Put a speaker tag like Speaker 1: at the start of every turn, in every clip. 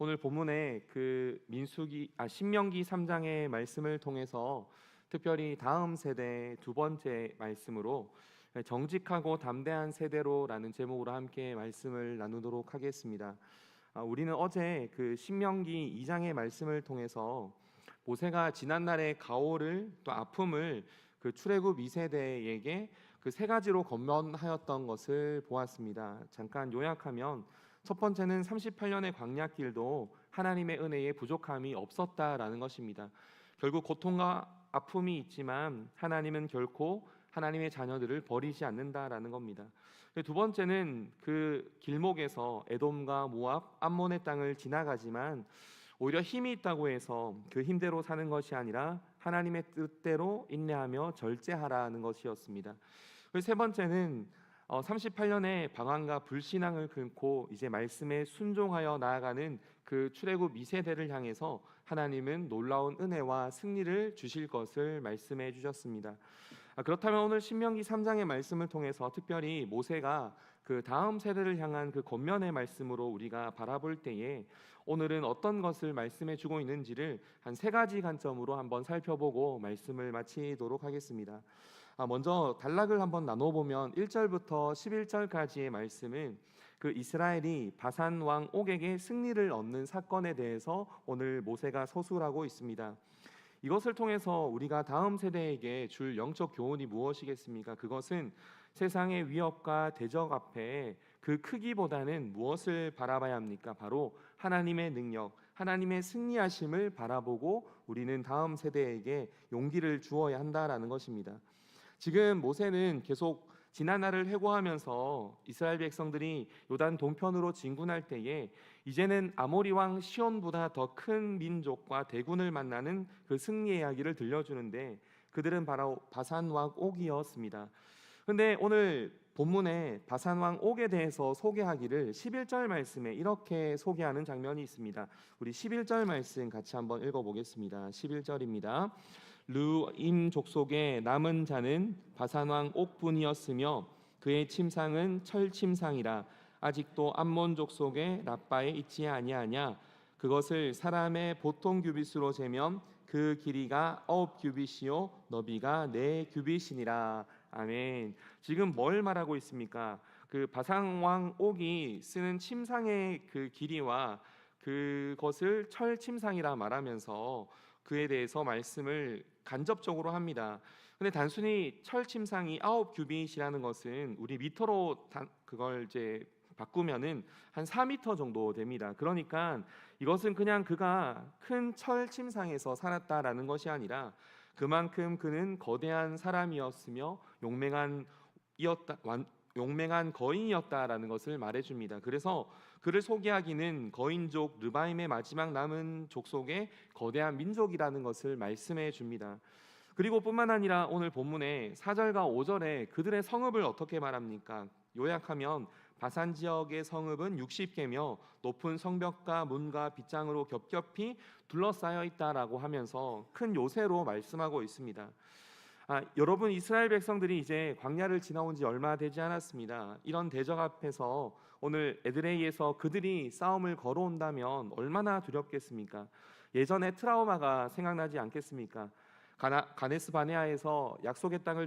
Speaker 1: 오늘 본문의 신명기 3장의 말씀을 통해서 특별히 다음 세대 두 번째 말씀으로 정직하고 담대한 세대로라는 제목으로 함께 말씀을 나누도록 하겠습니다. 우리는 어제 신명기 2장의 말씀을 통해서 모세가 지난날의 가오를 또 아픔을 출애굽 2세대에게 세 가지로 권면하였던 것을 보았습니다. 잠깐 요약하면 첫 번째는 38년의 광야길도 하나님의 은혜에 부족함이 없었다라는 것입니다. 결국 고통과 아픔이 있지만 하나님은 결코 하나님의 자녀들을 버리지 않는다라는 겁니다. 두 번째는 그 길목에서 에돔과 모압, 암몬의 땅을 지나가지만 오히려 힘이 있다고 해서 그 힘대로 사는 것이 아니라 하나님의 뜻대로 인내하며 절제하라는 것이었습니다. 세 번째는 38년의 방황과 불신앙을 끊고 이제 말씀에 순종하여 나아가는 출애굽 2세대를 향해서 하나님은 놀라운 은혜와 승리를 주실 것을 말씀해 주셨습니다. 그렇다면 오늘 신명기 3장의 말씀을 통해서 특별히 모세가 다음 세대를 향한 권면의 말씀으로 우리가 바라볼 때에 오늘은 어떤 것을 말씀해 주고 있는지를 한 세 가지 관점으로 한번 살펴보고 말씀을 마치도록 하겠습니다. 먼저 단락을 한번 나눠보면 1절부터 11절까지의 말씀은 이스라엘이 바산 왕 옥에게 승리를 얻는 사건에 대해서 오늘 모세가 서술하고 있습니다. 이것을 통해서 우리가 다음 세대에게 줄 영적 교훈이 무엇이겠습니까? 그것은 세상의 위협과 대적 앞에 그 크기보다는 무엇을 바라봐야 합니까? 바로 하나님의 능력, 하나님의 승리하심을 바라보고 우리는 다음 세대에게 용기를 주어야 한다라는 것입니다. 지금 모세는 계속 지난날을 회고하면서 이스라엘 백성들이 요단 동편으로 진군할 때에 이제는 아모리 왕 시온보다 더 큰 민족과 대군을 만나는 승리의 이야기를 들려주는데 그들은 바로 바산 왕 옥이었습니다. 그런데 오늘 본문에 바산 왕 옥에 대해서 소개하기를 11절 말씀에 이렇게 소개하는 장면이 있습니다. 우리 11절 말씀 같이 한번 읽어보겠습니다. 11절입니다. 르임 족속의 남은 자는 바산 왕 옥뿐이었으며 그의 침상은 철 침상이라 아직도 암몬 족속의 랍바에 있지 아니하냐. 그것을 사람의 보통 규빗으로 재면 그 길이가 9규빗이요 너비가 4규빗이니라. 아멘. 지금 뭘 말하고 있습니까? 바산 왕 옥이 쓰는 침상의 길이와 그것을 철 침상이라 말하면서 그에 대해서 말씀을 간접적으로 합니다. 근데 단순히 철 침상이 9규빗이라는 것은 우리 미터로 그걸 이제 바꾸면은 한 4미터 정도 됩니다. 그러니까 이것은 그냥 그가 큰 철 침상에서 살았다라는 것이 아니라 그만큼 그는 거대한 사람이었으며 용맹한 거인이었다라는 것을 말해줍니다. 그래서 그를 소개하기는 거인족 르바임의 마지막 남은 족속의 거대한 민족이라는 것을 말씀해 줍니다. 그리고 뿐만 아니라 오늘 본문의 4절과 5절에 그들의 성읍을 어떻게 말합니까? 요약하면 바산 지역의 성읍은 60개며 높은 성벽과 문과 빗장으로 겹겹이 둘러싸여 있다라고 하면서 큰 요새로 말씀하고 있습니다. 여러분, 이스라엘 백성들이 이제 광야를 지나온 지 얼마 되지 않았습니다. 이런 대적 앞에서 오늘 에드레이에서 그들이 싸움을 걸어온다면 얼마나 두렵겠습니까? 예전의 트라우마가 생각나지 않겠습니까? 가데스 바네아에서 약속의 땅을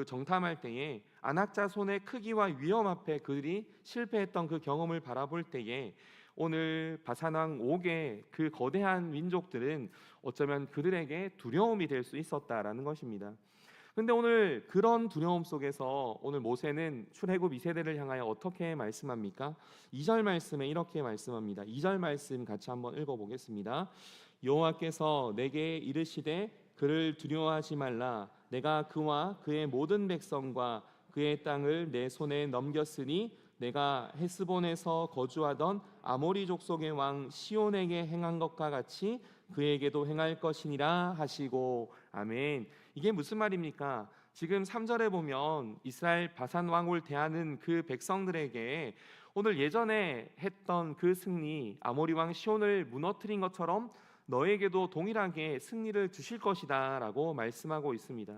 Speaker 1: 정탐할 때에 안악자손의 크기와 위험 앞에 그들이 실패했던 그 경험을 바라볼 때에 오늘 바산 왕 옥의 거대한 민족들은 어쩌면 그들에게 두려움이 될 수 있었다라는 것입니다. 근데 오늘 그런 두려움 속에서 오늘 모세는 출애굽 2세대를 향하여 어떻게 말씀합니까? 2절 말씀에 이렇게 말씀합니다. 2절 말씀 같이 한번 읽어보겠습니다. 여호와께서 내게 이르시되 그를 두려워하지 말라. 내가 그와 그의 모든 백성과 그의 땅을 내 손에 넘겼으니 내가 헤스본에서 거주하던 아모리 족속의 왕 시온에게 행한 것과 같이 그에게도 행할 것이니라 하시고. 아멘. 이게 무슨 말입니까? 지금 3절에 보면 이스라엘 바산 왕을 대하는 그 백성들에게 오늘 예전에 했던 그 승리, 아모리 왕 시온을 무너뜨린 것처럼 너에게도 동일하게 승리를 주실 것이다 라고 말씀하고 있습니다.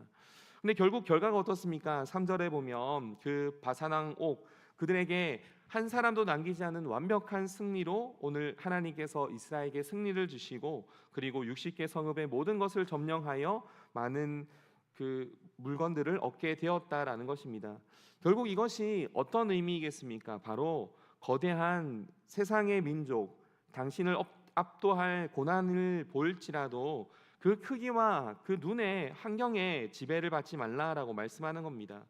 Speaker 1: 근데 결국 결과가 어떻습니까? 3절에 보면 바산 왕 옥, 그들에게 한 사람도 남기지 않은 완벽한 승리로 오늘 하나님께서 이스라엘에게 승리를 주시고 그리고 60개 성읍의 모든 것을 점령하여 많은 그 물건들을 얻게 되었다라는 것입니다. 결국 이것이 어떤 의미이겠습니까? 바로 거대한 세상의 민족, 당신을 압도할 고난을 보일지라도 그 크기와 그 눈의 환경에 지배를 받지 말라라고 말씀하는 겁니다.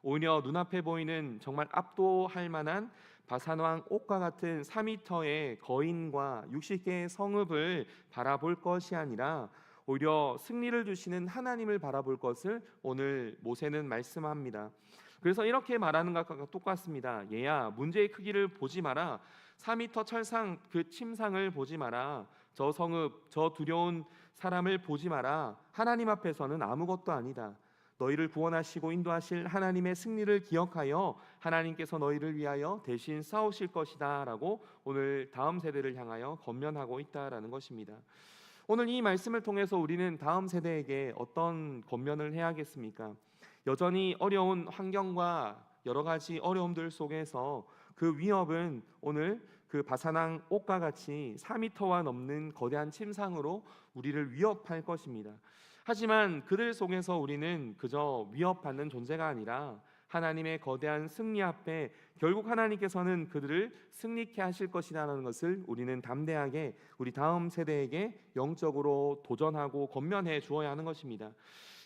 Speaker 1: 오히려 눈앞에 보이는 정말 압도할 만한 바산왕 옥과 같은 4m의 거인과 60개의 성읍을 바라볼 것이 아니라 오히려 승리를 주시는 하나님을 바라볼 것을 오늘 모세는 말씀합니다. 그래서 이렇게 말하는 것과 똑같습니다. 얘야, 문제의 크기를 보지 마라. 4m 철상 그 침상을 보지 마라. 저 성읍, 저 두려운 사람을 보지 마라. 하나님 앞에서는 아무것도 아니다. 너희를 구원하시고 인도하실 하나님의 승리를 기억하여 하나님께서 너희를 위하여 대신 싸우실 것이다 라고 오늘 다음 세대를 향하여 권면하고 있다라는 것입니다. 오늘 이 말씀을 통해서 우리는 다음 세대에게 어떤 권면을 해야겠습니까? 여전히 어려운 환경과 여러 가지 어려움들 속에서 그 위협은 오늘 그 바산왕 옥과 같이 4m와 넘는 거대한 침상으로 우리를 위협할 것입니다. 하지만 그들 속에서 우리는 그저 위협받는 존재가 아니라 하나님의 거대한 승리 앞에 결국 하나님께서는 그들을 승리케 하실 것이라는 것을 우리는 담대하게 우리 다음 세대에게 영적으로 도전하고 권면해 주어야 하는 것입니다.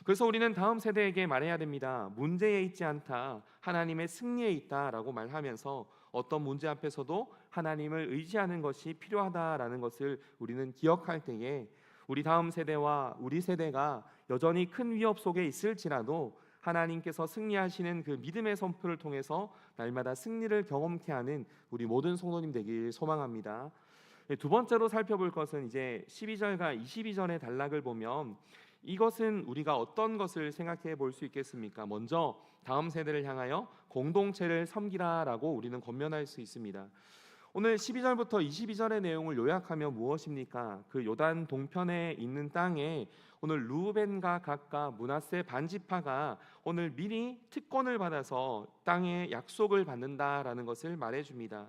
Speaker 1: 그래서 우리는 다음 세대에게 말해야 됩니다. 문제에 있지 않다, 하나님의 승리에 있다라고 말하면서 어떤 문제 앞에서도 하나님을 의지하는 것이 필요하다라는 것을 우리는 기억할 때에 우리 다음 세대와 우리 세대가 여전히 큰 위협 속에 있을지라도 하나님께서 승리하시는 그 믿음의 선포를 통해서 날마다 승리를 경험케 하는 우리 모든 성도님 되길 소망합니다. 두 번째로 살펴볼 것은 이제 12절과 22절의 단락을 보면 이것은 우리가 어떤 것을 생각해 볼 수 있겠습니까? 먼저 다음 세대를 향하여 공동체를 섬기라라고 우리는 권면할 수 있습니다. 오늘 12절부터 22절의 내용을 요약하면 무엇입니까? 그 요단 동편에 있는 땅에 오늘 루벤과 gad과 므낫세 반지파가 오늘 미리 특권을 받아서 땅의 약속을 받는다라는 것을 말해줍니다.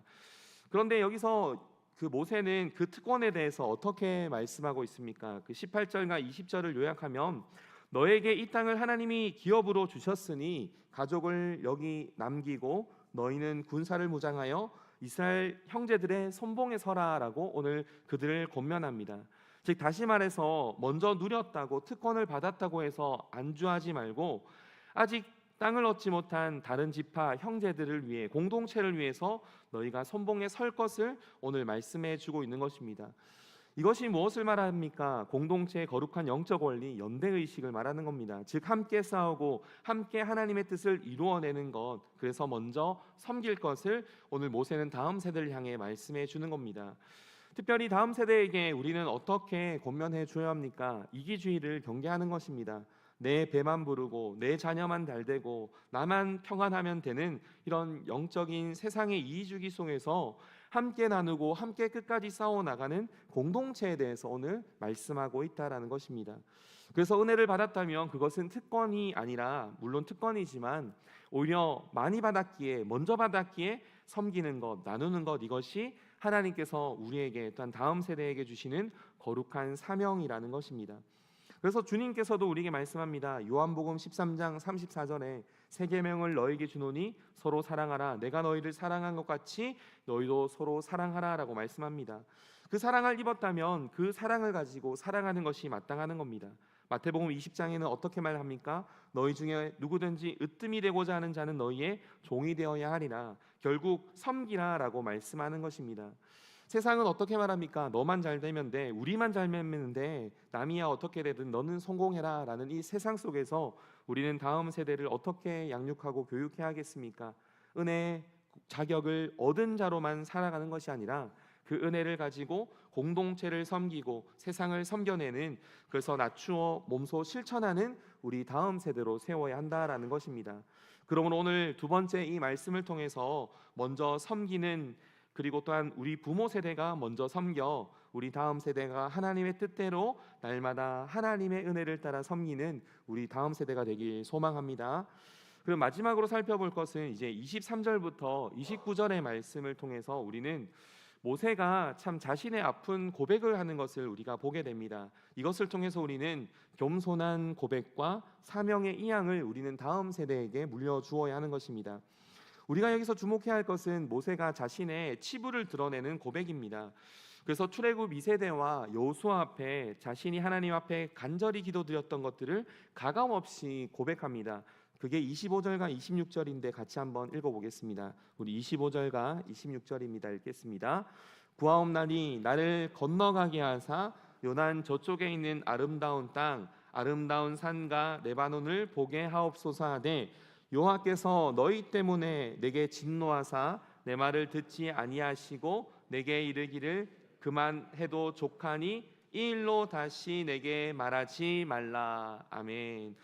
Speaker 1: 그런데 여기서 그 모세는 그 특권에 대해서 어떻게 말씀하고 있습니까? 그 18절과 20절을 요약하면 너에게 이 땅을 하나님이 기업으로 주셨으니 가족을 여기 남기고 너희는 군사를 무장하여 이스라엘 형제들의 선봉에 서라라고 오늘 그들을 권면합니다. 즉 다시 말해서 먼저 누렸다고 특권을 받았다고 해서 안주하지 말고 아직 땅을 얻지 못한 다른 지파 형제들을 위해 공동체를 위해서 너희가 선봉에 설 것을 오늘 말씀해 주고 있는 것입니다. 이것이 무엇을 말합니까? 공동체의 거룩한 영적 원리, 연대의식을 말하는 겁니다. 즉 함께 싸우고 함께 하나님의 뜻을 이루어내는 것, 그래서 먼저 섬길 것을 오늘 모세는 다음 세대를 향해 말씀해 주는 겁니다. 특별히 다음 세대에게 우리는 어떻게 권면해 줘야 합니까? 이기주의를 경계하는 것입니다. 내 배만 부르고 내 자녀만 잘되고 나만 평안하면 되는 이런 영적인 세상의 이기주의 속에서 함께 나누고 함께 끝까지 싸워나가는 공동체에 대해서 오늘 말씀하고 있다라는 것입니다. 그래서 은혜를 받았다면 그것은 특권이 아니라 물론 특권이지만 오히려 많이 받았기에 먼저 받았기에 섬기는 것, 나누는 것, 이것이 하나님께서 우리에게 또한 다음 세대에게 주시는 거룩한 사명이라는 것입니다. 그래서 주님께서도 우리에게 말씀합니다. 요한복음 13장 34절에 새 계명을 너에게 주노니 서로 사랑하라. 내가 너희를 사랑한 것 같이 너희도 서로 사랑하라라고 말씀합니다. 그 사랑을 입었다면 그 사랑을 가지고 사랑하는 것이 마땅하는 겁니다. 마태복음 20장에는 어떻게 말합니까? 너희 중에 누구든지 으뜸이 되고자 하는 자는 너희의 종이 되어야 하리라. 결국 섬기라라고 말씀하는 것입니다. 세상은 어떻게 말합니까? 너만 잘 되면 돼, 우리만 잘 되면 돼, 남이야 어떻게 되든 너는 성공해라 라는 이 세상 속에서 우리는 다음 세대를 어떻게 양육하고 교육해야 하겠습니까? 은혜의 자격을 얻은 자로만 살아가는 것이 아니라 그 은혜를 가지고 공동체를 섬기고 세상을 섬겨내는, 그래서 낮추어 몸소 실천하는 우리 다음 세대로 세워야 한다라는 것입니다. 그러므로 오늘 두 번째 이 말씀을 통해서 먼저 섬기는, 그리고 또한 우리 부모 세대가 먼저 섬겨 우리 다음 세대가 하나님의 뜻대로 날마다 하나님의 은혜를 따라 섬기는 우리 다음 세대가 되길 소망합니다. 그리고 마지막으로 살펴볼 것은 이제 23절부터 29절의 말씀을 통해서 우리는 모세가 참 자신의 아픈 고백을 하는 것을 우리가 보게 됩니다. 이것을 통해서 우리는 겸손한 고백과 사명의 이양을 우리는 다음 세대에게 물려주어야 하는 것입니다. 우리가 여기서 주목해야 할 것은 모세가 자신의 치부를 드러내는 고백입니다. 그래서 출애굽 2세대와 여호수아 앞에 자신이 하나님 앞에 간절히 기도드렸던 것들을 가감없이 고백합니다. 그게 25절과 26절인데 같이 한번 읽어보겠습니다. 우리 25절과 26절입니다. 읽겠습니다. 구하옵나니 나를 건너가게 하사 요난 저쪽에 있는 아름다운 땅 아름다운 산과 레바논을 보게 하옵소서 하되 여호와께서 너희 때문에 내게 진노하사 내 말을 듣지 아니하시고 내게 이르기를 그만해도 족하니 이 일로 다시 내게 말하지 말라. 아멘.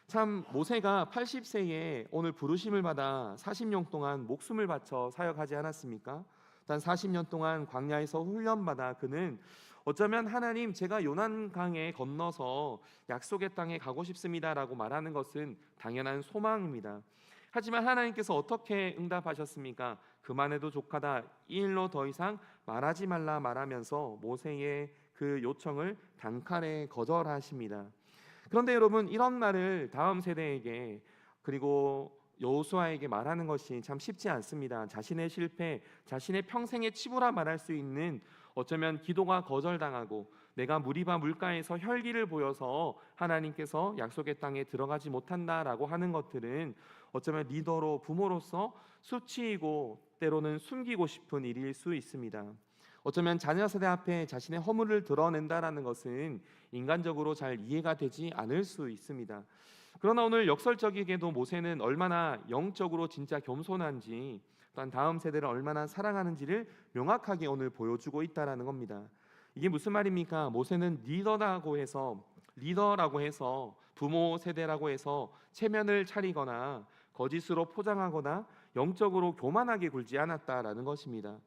Speaker 1: 참 모세가 80세에 오늘 부르심을 받아 40년 동안 목숨을 바쳐 사역하지 않았습니까? 단 40년 동안 광야에서 훈련받아 그는 어쩌면 하나님 제가 요난강에 건너서 약속의 땅에 가고 싶습니다라고 말하는 것은 당연한 소망입니다. 하지만 하나님께서 어떻게 응답하셨습니까? 그만해도 족하다. 이 일로 더 이상 말하지 말라 말하면서 모세의 그 요청을 단칼에 거절하십니다. 그런데 여러분 이런 말을 다음 세대에게 그리고 여호수아에게 말하는 것이 참 쉽지 않습니다. 자신의 실패, 자신의 평생의 치부라 말할 수 있는 어쩌면 기도가 거절당하고 내가 무리바 물가에서 혈기를 보여서 하나님께서 약속의 땅에 들어가지 못한다라고 하는 것들은 어쩌면 리더로 부모로서 수치이고 때로는 숨기고 싶은 일일 수 있습니다. 어쩌면 자녀 세대 앞에 자신의 허물을 드러낸다라는 것은 인간적으로 잘 이해가 되지 않을 수 있습니다. 그러나 오늘 역설적이게도 모세는 얼마나 영적으로 진짜 겸손한지 또한 다음 세대를 얼마나 사랑하는지를 명확하게 오늘 보여주고 있다라는 겁니다. 이게 무슨 말입니까? 모세는 리더라고 해서 부모 세대라고 해서 체면을 차리거나 거짓으로 포장하거나 영적으로 교만하게 굴지 않았다라는 것입니다.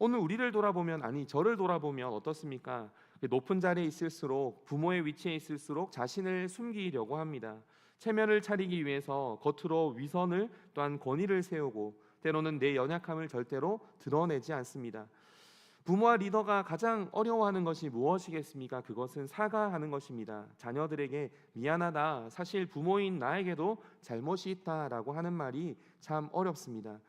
Speaker 1: 오늘 우리를 돌아보면 아니 저를 돌아보면 어떻습니까? 높은 자리에 있을수록 부모의 위치에 있을수록 자신을 숨기려고 합니다. 체면을 차리기 위해서 겉으로 위선을 또한 권위를 세우고 때로는 내 연약함을 절대로 드러내지 않습니다. 부모와 리더가 가장 어려워하는 것이 무엇이겠습니까? 그것은 사과하는 것입니다. 자녀들에게 미안하다. 사실 부모인 나에게도 잘못이 있다라고 하는 말이 참 어렵습니다.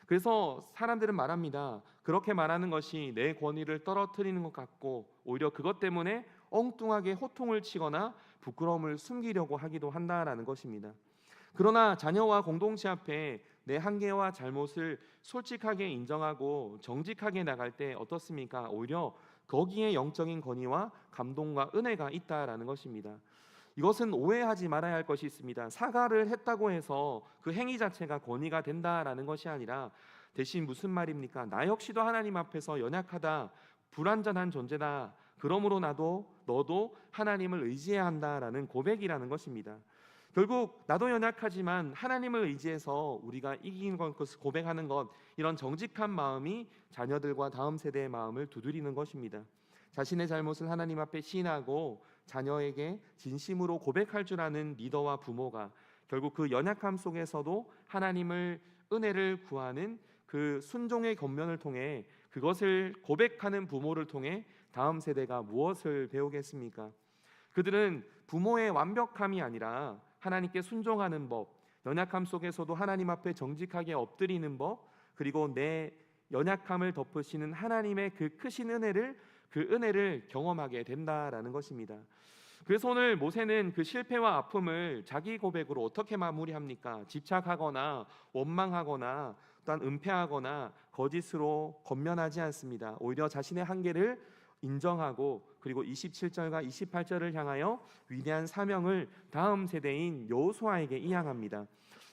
Speaker 1: 그래서 사람들은 말합니다. 그렇게 말하는 것이 내 권위를 떨어뜨리는 것 같고 오히려 그것 때문에 엉뚱하게 호통을 치거나 부끄러움을 숨기려고 하기도 한다라는 것입니다. 그러나 자녀와 공동체 앞에 내 한계와 잘못을 솔직하게 인정하고 정직하게 나갈 때 어떻습니까? 오히려 거기에 영적인 권위와 감동과 은혜가 있다라는 것입니다. 이것은 오해하지 말아야 할 것이 있습니다. 사과를 했다고 해서 그 행위 자체가 권위가 된다라는 것이 아니라 대신 무슨 말입니까? 나 역시도 하나님 앞에서 연약하다, 불완전한 존재다. 그러므로 너도 하나님을 의지해야 한다라는 고백이라는 것입니다. 결국 나도 연약하지만 하나님을 의지해서 우리가 이긴 것을 고백하는 것, 이런 정직한 마음이 자녀들과 다음 세대의 마음을 두드리는 것입니다. 자신의 잘못을 하나님 앞에 시인하고 자녀에게 진심으로 고백할 줄 아는 리더와 부모가 결국 그 연약함 속에서도 하나님을 은혜를 구하는 그 순종의 겉면을 통해 그것을 고백하는 부모를 통해 다음 세대가 무엇을 배우겠습니까? 그들은 부모의 완벽함이 아니라 하나님께 순종하는 법, 연약함 속에서도 하나님 앞에 정직하게 엎드리는 법, 그리고 내 연약함을 덮으시는 하나님의 그 크신 은혜를 경험하게 된다라는 것입니다. 그래서 오늘 모세는 그 실패와 아픔을 자기 고백으로 어떻게 마무리합니까? 집착하거나 원망하거나 또한 은폐하거나 거짓으로 겉면하지 않습니다. 오히려 자신의 한계를 인정하고 그리고 27절과 28절을 향하여 위대한 사명을 다음 세대인 여호수아에게 이양합니다.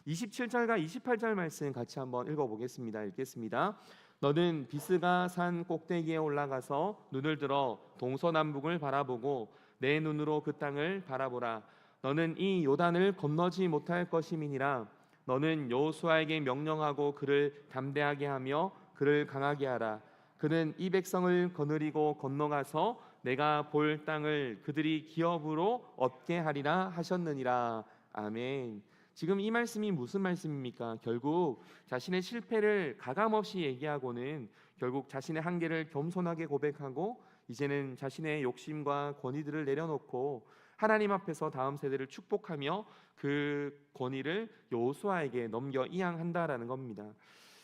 Speaker 1: 27절과 28절 말씀 같이 한번 읽어보겠습니다. 읽겠습니다. 너는 비스가 산 꼭대기에 올라가서 눈을 들어 동서남북을 바라보고 내 눈으로 그 땅을 바라보라. 너는 이 요단을 건너지 못할 것임이니라. 너는 여호수아에게 명령하고 그를 담대하게 하며 그를 강하게 하라. 그는 이 백성을 거느리고 건너가서 내가 볼 땅을 그들이 기업으로 얻게 하리라 하셨느니라. 아멘. 지금 이 말씀이 무슨 말씀입니까? 결국 자신의 실패를 가감없이 얘기하고는 결국 자신의 한계를 겸손하게 고백하고 이제는 자신의 욕심과 권위들을 내려놓고 하나님 앞에서 다음 세대를 축복하며 그 권위를 여호수아에게 넘겨 이양한다라는 겁니다.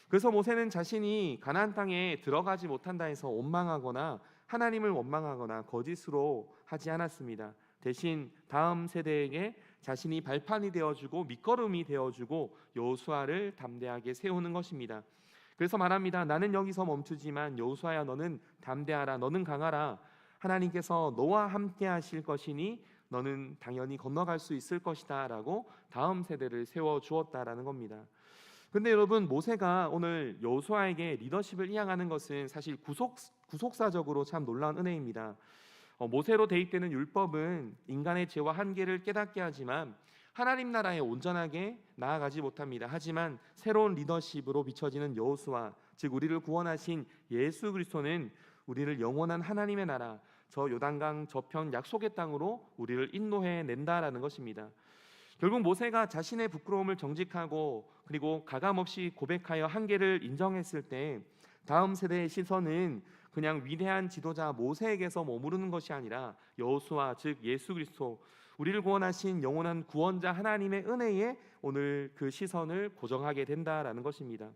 Speaker 1: 그래서 모세는 자신이 가나안 땅에 들어가지 못한다 해서 원망하거나 하나님을 원망하거나 거짓으로 하지 않았습니다. 대신 다음 세대에게 자신이 발판이 되어주고 밑거름이 되어주고 여호수아를 담대하게 세우는 것입니다. 그래서 말합니다. 나는 여기서 멈추지만 여호수아야 너는 담대하라, 너는 강하라. 하나님께서 너와 함께 하실 것이니 너는 당연히 건너갈 수 있을 것이다 라고 다음 세대를 세워주었다라는 겁니다. 근데 여러분, 모세가 오늘 여호수아에게 리더십을 이양하는 것은 사실 구속사적으로 참 놀라운 은혜입니다. 모세로 대입되는 율법은 인간의 죄와 한계를 깨닫게 하지만 하나님 나라에 온전하게 나아가지 못합니다. 하지만 새로운 리더십으로 비춰지는 여호수아, 즉 우리를 구원하신 예수 그리스도는 우리를 영원한 하나님의 나라, 저 요단강 저편 약속의 땅으로 우리를 인도해 낸다라는 것입니다. 결국 모세가 자신의 부끄러움을 정직하고 그리고 가감없이 고백하여 한계를 인정했을 때 다음 세대의 시선은 그냥 위대한 지도자 모세에게서 머무르는 것이 아니라 여호수아, 즉 예수 그리스도, 우리를 구원하신 영원한 구원자 하나님의 은혜에 오늘 그 시선을 고정하게 된다라는 것입니다.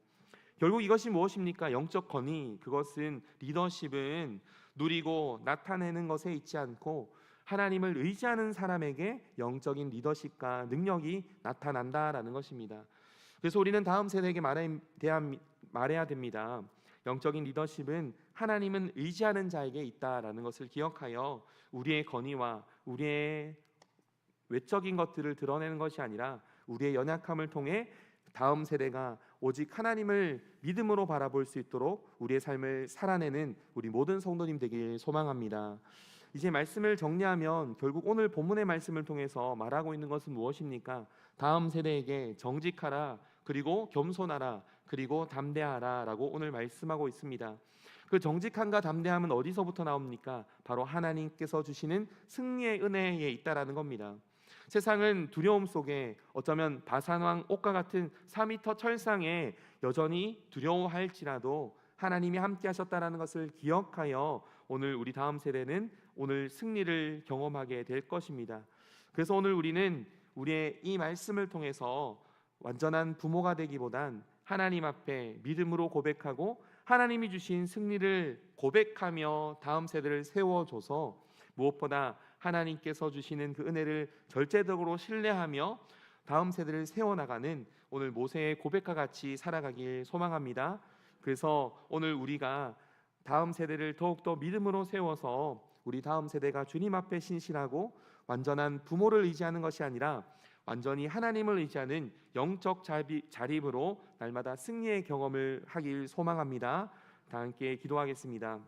Speaker 1: 결국 이것이 무엇입니까? 영적 권위, 그것은 리더십은 누리고 나타내는 것에 있지 않고 하나님을 의지하는 사람에게 영적인 리더십과 능력이 나타난다라는 것입니다. 그래서 우리는 다음 세대에게 말해야 됩니다. 영적인 리더십은 하나님은 의지하는 자에게 있다라는 것을 기억하여 우리의 권위와 우리의 외적인 것들을 드러내는 것이 아니라 우리의 연약함을 통해 다음 세대가 오직 하나님을 믿음으로 바라볼 수 있도록 우리의 삶을 살아내는 우리 모든 성도님 되길 소망합니다. 이제 말씀을 정리하면 결국 오늘 본문의 말씀을 통해서 말하고 있는 것은 무엇입니까? 다음 세대에게 정직하라, 그리고 겸손하라, 그리고 담대하라 라고 오늘 말씀하고 있습니다. 그 정직함과 담대함은 어디서부터 나옵니까? 바로 하나님께서 주시는 승리의 은혜에 있다라는 겁니다. 세상은 두려움 속에 어쩌면 바산왕 옥과 같은 4m 철상에 여전히 두려워할지라도 하나님이 함께 하셨다라는 것을 기억하여 오늘 우리 다음 세대는 오늘 승리를 경험하게 될 것입니다. 그래서 오늘 우리는 우리의 이 말씀을 통해서 완전한 부모가 되기보단 하나님 앞에 믿음으로 고백하고 하나님이 주신 승리를 고백하며 다음 세대를 세워줘서 무엇보다 하나님께서 주시는 그 은혜를 절제적으로 신뢰하며 다음 세대를 세워나가는 오늘 모세의 고백과 같이 살아가길 소망합니다. 그래서 오늘 우리가 다음 세대를 더욱더 믿음으로 세워서 우리 다음 세대가 주님 앞에 신실하고 완전한 부모를 의지하는 것이 아니라 완전히 하나님을 의지하는 영적 자립으로 날마다 승리의 경험을 하길 소망합니다. 다 함께 기도하겠습니다.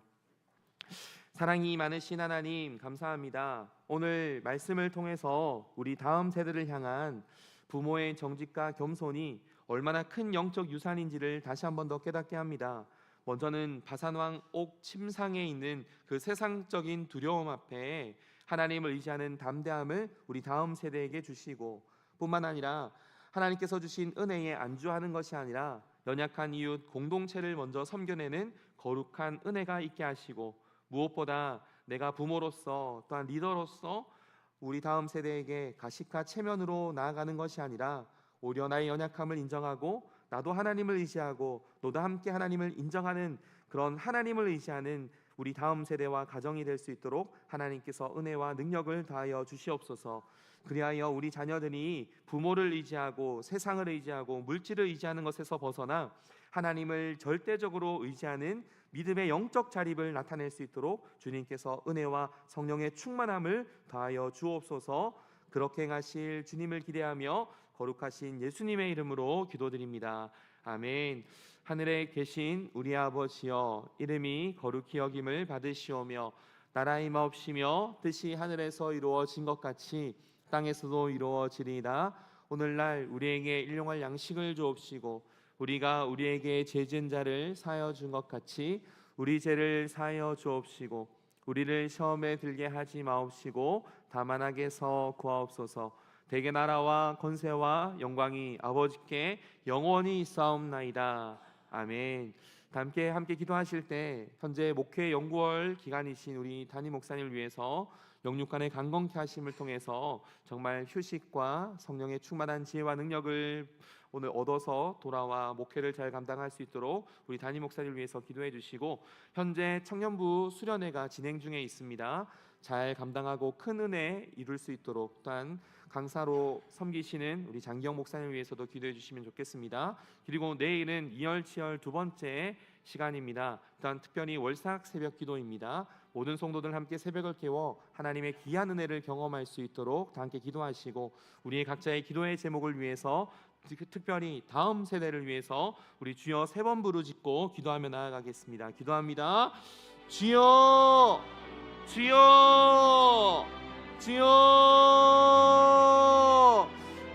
Speaker 1: 사랑이 많으신 하나님, 감사합니다. 오늘 말씀을 통해서 우리 다음 세대를 향한 부모의 정직과 겸손이 얼마나 큰 영적 유산인지를 다시 한 번 더 깨닫게 합니다. 먼저는 바산왕 옥 침상에 있는 그 세상적인 두려움 앞에 하나님을 의지하는 담대함을 우리 다음 세대에게 주시고, 뿐만 아니라 하나님께서 주신 은혜에 안주하는 것이 아니라 연약한 이웃 공동체를 먼저 섬겨내는 거룩한 은혜가 있게 하시고, 무엇보다 내가 부모로서 또한 리더로서 우리 다음 세대에게 가식과 체면으로 나아가는 것이 아니라 오히려 나의 연약함을 인정하고 나도 하나님을 의지하고 너도 함께 하나님을 인정하는 그런 하나님을 의지하는 우리 다음 세대와 가정이 될 수 있도록 하나님께서 은혜와 능력을 더하여 주시옵소서. 그리하여 우리 자녀들이 부모를 의지하고 세상을 의지하고 물질을 의지하는 것에서 벗어나 하나님을 절대적으로 의지하는 믿음의 영적 자립을 나타낼 수 있도록 주님께서 은혜와 성령의 충만함을 더하여 주옵소서. 그렇게 행하실 주님을 기대하며 거룩하신 예수님의 이름으로 기도드립니다. 아멘. 하늘에 계신 우리 아버지여, 이름이 거룩히 여김을 받으시오며 나라의 마옵시며 뜻이 하늘에서 이루어진 것 같이 땅에서도 이루어지리이다. 오늘날 우리에게 일용할 양식을 주옵시고 우리가 우리에게 죄 지은 자를 사하여 준 것 같이 우리 죄를 사하여 주옵시고 우리를 시험에 들게 하지 마옵시고 다만 악에서 구하옵소서. 대개 나라와 권세와 영광이 아버지께 영원히 있사옵나이다. 아멘. 함께 기도하실 때 현재 목회 연구월 기간이신 우리 담임 목사님을 위해서 영육간의 강건케 하심을 통해서 정말 휴식과 성령의 충만한 지혜와 능력을 오늘 얻어서 돌아와 목회를 잘 감당할 수 있도록 우리 담임 목사님을 위해서 기도해 주시고, 현재 청년부 수련회가 진행 중에 있습니다. 잘 감당하고 큰 은혜 이룰 수 있도록, 또한 강사로 섬기시는 우리 장기영 목사님을 위해서도 기도해 주시면 좋겠습니다. 그리고 내일은 이열치열 두 번째 시간입니다. 일단 특별히 월삭 새벽 기도입니다. 모든 성도들 함께 새벽을 깨워 하나님의 귀한 은혜를 경험할 수 있도록 다 함께 기도하시고, 우리의 각자의 기도의 제목을 위해서, 특별히 다음 세대를 위해서 우리 주여 3번 부르짖고 기도하며 나아가겠습니다. 기도합니다. 주여, 주여, 주여.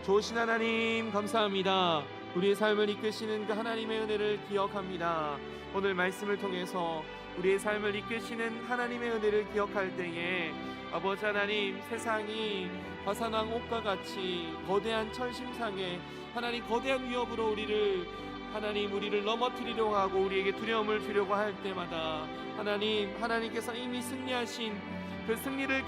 Speaker 1: 좋으신 하나님 감사합니다. 우리의 삶을 이끄시는 그 하나님의 은혜를 기억합니다. 오늘 말씀을 통해서 우리의 삶을 이끄시는 하나님의 은혜를 기억할 때에 아버지 하나님, 세상이 화산왕 옥과 같이 거대한 철심상에 하나님 거대한 위협으로 우리를 넘어뜨리려고 하고 우리에게 두려움을 주려고 할 때마다 하나님께서 이미 승리하신 그 승리를